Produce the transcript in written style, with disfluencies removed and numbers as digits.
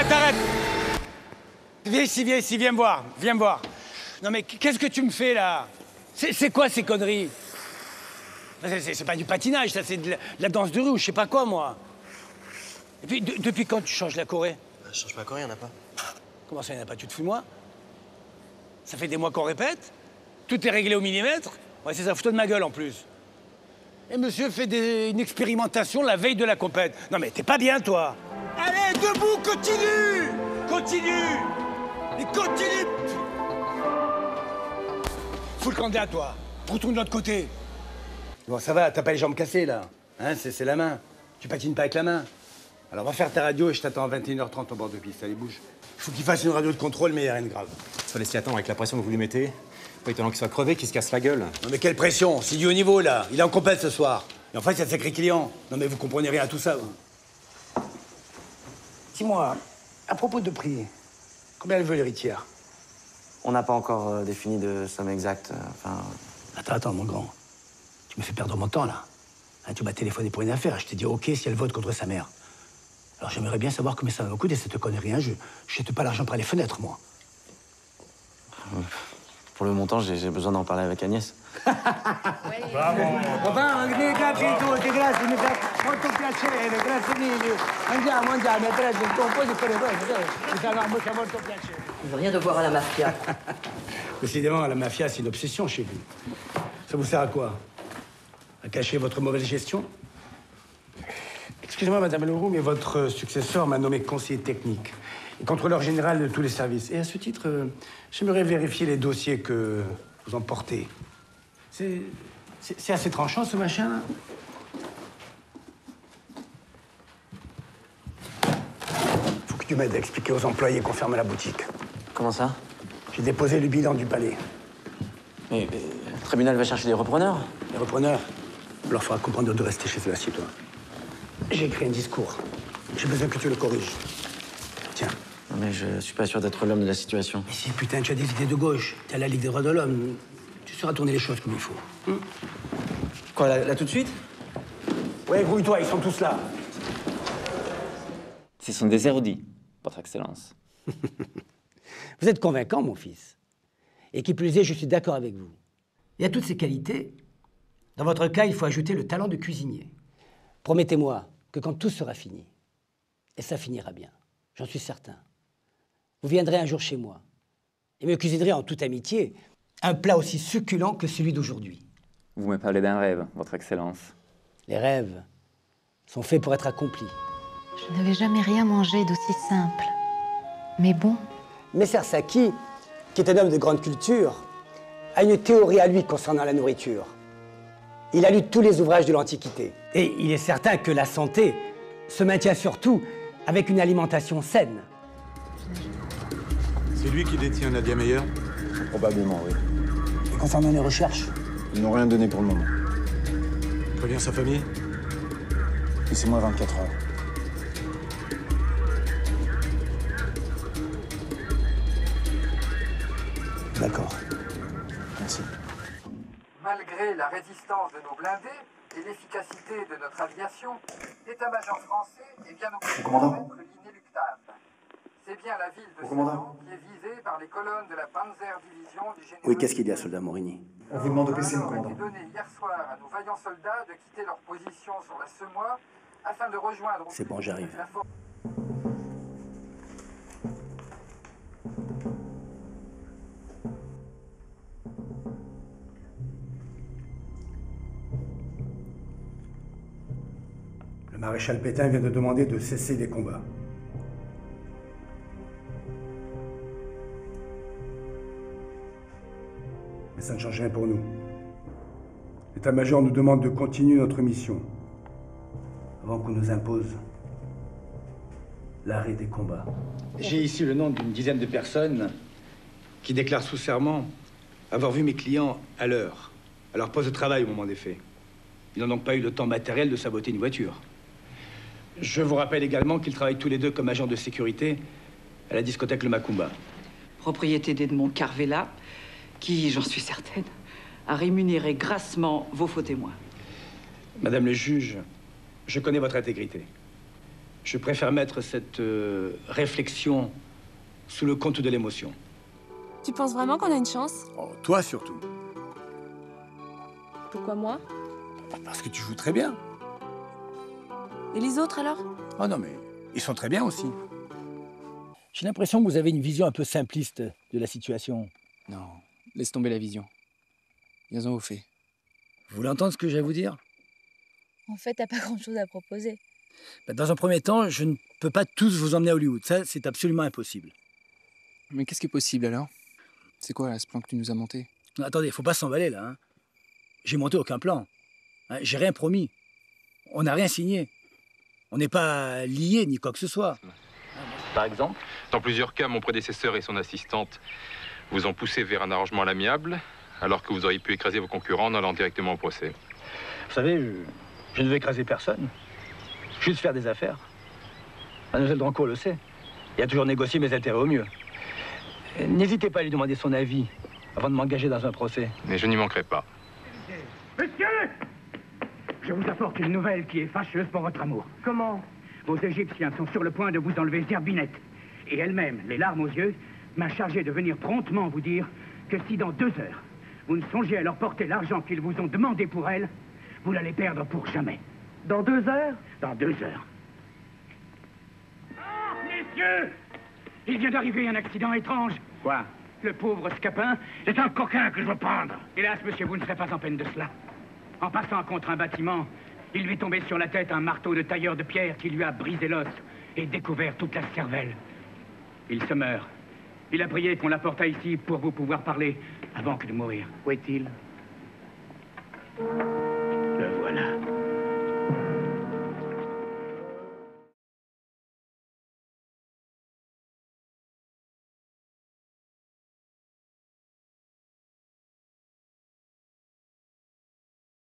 arrête. Viens ici, viens me voir, viens me voir. Non mais qu'est-ce que tu me fais là? C'est quoi ces conneries? C'est pas du patinage, ça c'est de la danse de rue ou je sais pas quoi moi. Et puis depuis quand tu changes la choré? Je change pas choré, y'en a pas. Comment ça y'en a pas? Tu te fous de moi? Ça fait des mois qu'on répète, tout est réglé au millimètre. Ouais, c'est ça, fous-toi de ma gueule en plus. Et monsieur fait une expérimentation la veille de la compète. Non mais t'es pas bien toi. Allez, debout, continue. Continue. Et continue. Fous le candidat toi. Retourne de l'autre côté. Bon ça va, t'as pas les jambes cassées là. Hein, c'est la main. Tu patines pas avec la main. Alors va faire ta radio et je t'attends à 21h30 au bord de piste. Allez, bouge. Il faut qu'il fasse une radio de contrôle mais y a rien de grave. Fallait s'y attendre avec la pression que vous lui mettez. Pas étonnant qu'il soit crevé, qu'il se casse la gueule. Non mais quelle pression, c'est du haut niveau là. Il est en compète ce soir. Et en fait, il y a de sacrés clients. Non mais vous comprenez rien à tout ça. Vous. Dis-moi, à propos de prix, combien elle veut l'héritière? On n'a pas encore défini de somme exacte, Attends, mon grand. Tu me fais perdre mon temps là. Hein, tu m'as téléphoné pour une affaire. Je t'ai dit OK si elle vote contre sa mère. Alors j'aimerais bien savoir combien ça va me coûter cette connerie. Hein. Je jette pas l'argent par les fenêtres, moi. Pour le montant, j'ai besoin d'en parler avec Agnès. Bravo. Papà, mi cacci tutti, grazie, mi fa molto piacere, grazie mille. Andiamo, mi presento un po' di peregrino, mi fa molto piacere. Je veux rien de voir à la mafia. Décidément, la mafia, c'est une obsession chez vous. Ça vous sert à quoi? À cacher votre mauvaise gestion? Excusez-moi, Madame Leroux, mais votre successeur m'a nommé conseiller technique et contrôleur général de tous les services. Et à ce titre, j'aimerais vérifier les dossiers que vous en portez. C'est assez tranchant, ce machin-là? Faut que tu m'aides à expliquer aux employés qu'on ferme la boutique. Comment ça? J'ai déposé le bilan du palais. Mais le tribunal va chercher des repreneurs? Les repreneurs, on leur fera comprendre de rester chez eux, assieds-toi. J'ai écrit un discours. J'ai besoin que tu le corriges. Tiens. Non, mais je suis pas sûr d'être l'homme de la situation. Mais si, putain, tu as des idées de gauche. T'es à la Ligue des droits de l'homme. Tu sauras tourner les choses comme il faut. Quoi, là tout de suite? Ouais, grouille-toi, ils sont tous là. Ce sont des érudits, Votre Excellence. Vous êtes convaincant, mon fils. Et qui plus est, je suis d'accord avec vous. Il y a toutes ces qualités. Dans votre cas, il faut ajouter le talent de cuisinier. Promettez-moi que quand tout sera fini, et ça finira bien, j'en suis certain, vous viendrez un jour chez moi et me cuisinerez en toute amitié un plat aussi succulent que celui d'aujourd'hui. Vous me parlez d'un rêve, Votre Excellence. Les rêves sont faits pour être accomplis. Je n'avais jamais rien mangé d'aussi simple, mais bon. Messer Saki, qui est un homme de grande culture, a une théorie à lui concernant la nourriture. Il a lu tous les ouvrages de l'Antiquité. Et il est certain que la santé se maintient surtout avec une alimentation saine. C'est lui qui détient Nadia Meyer? Probablement, oui. Et concernant les recherches? Ils n'ont rien donné pour le moment. Préviens sa famille? Laissez-moi 24 heures. D'accord. Merci. Malgré la résistance de nos blindés et l'efficacité de notre aviation, l'état-major français est bien obligé de commettre l'inéluctable. C'est bien la ville de Sedan qui est visée par les colonnes de la Panzer Division du général... Oui, qu'est-ce qu'il y a, soldat Morini? On vous demande de baisser le commandant. Il a été donné hier soir à nos vaillants soldats de quitter leur position sur la Semois afin de rejoindre... C'est bon, j'arrive. Le maréchal Pétain vient de demander de cesser les combats. Mais ça ne change rien pour nous. L'état-major nous demande de continuer notre mission avant qu'on nous impose l'arrêt des combats. J'ai ici le nom d'une dizaine de personnes qui déclarent sous serment avoir vu mes clients à l'heure, à leur poste de travail au moment des faits. Ils n'ont donc pas eu le temps matériel de saboter une voiture. Je vous rappelle également qu'ils travaillent tous les deux comme agents de sécurité à la discothèque Le Macumba. Propriété d'Edmond Carvela, qui, j'en suis certaine, a rémunéré grassement vos faux témoins. Madame le juge, je connais votre intégrité. Je préfère mettre cette réflexion sous le compte de l'émotion. Tu penses vraiment qu'on a une chance? Oh, toi surtout. Pourquoi moi? Parce que tu joues très bien. Et les autres alors? Oh non, mais ils sont très bien aussi. J'ai l'impression que vous avez une vision un peu simpliste de la situation. Non, laisse tomber la vision. Viens-en au fait. Vous voulez entendre ce que j'ai à vous dire? En fait, t'as pas grand-chose à proposer. Dans un premier temps, je ne peux pas tous vous emmener à Hollywood. Ça, c'est absolument impossible. Mais qu'est-ce qui est possible alors? C'est quoi là, ce plan que tu nous as monté? Non, attendez, faut pas s'emballer là. Hein. J'ai monté aucun plan. Hein, j'ai rien promis. On n'a rien signé. On n'est pas liés ni quoi que ce soit. Par exemple? Dans plusieurs cas, mon prédécesseur et son assistante vous ont poussé vers un arrangement à l'amiable, alors que vous auriez pu écraser vos concurrents en allant directement au procès. Vous savez, je ne veux écraser personne. Juste faire des affaires. Mademoiselle Drancourt le sait. Il a toujours négocié mes intérêts au mieux. N'hésitez pas à lui demander son avis avant de m'engager dans un procès. Mais je n'y manquerai pas. Monsieur! Je vous apporte une nouvelle qui est fâcheuse pour votre amour. Comment? Vos Égyptiens sont sur le point de vous enlever Zerbinette. Et elle-même, les larmes aux yeux, m'a chargé de venir promptement vous dire que si dans 2 heures, vous ne songez à leur porter l'argent qu'ils vous ont demandé pour elle, vous l'allez perdre pour jamais. Dans 2 heures? Dans 2 heures. Ah, messieurs! Il vient d'arriver un accident étrange. Quoi? Le pauvre Scapin est un coquin que je veux prendre. Hélas, monsieur, vous ne serez pas en peine de cela. En passant contre un bâtiment, il lui est tombé sur la tête un marteau de tailleur de pierre qui lui a brisé l'os et découvert toute la cervelle. Il se meurt. Il a prié qu'on l'apportât ici pour vous pouvoir parler avant que de mourir. Où est-il?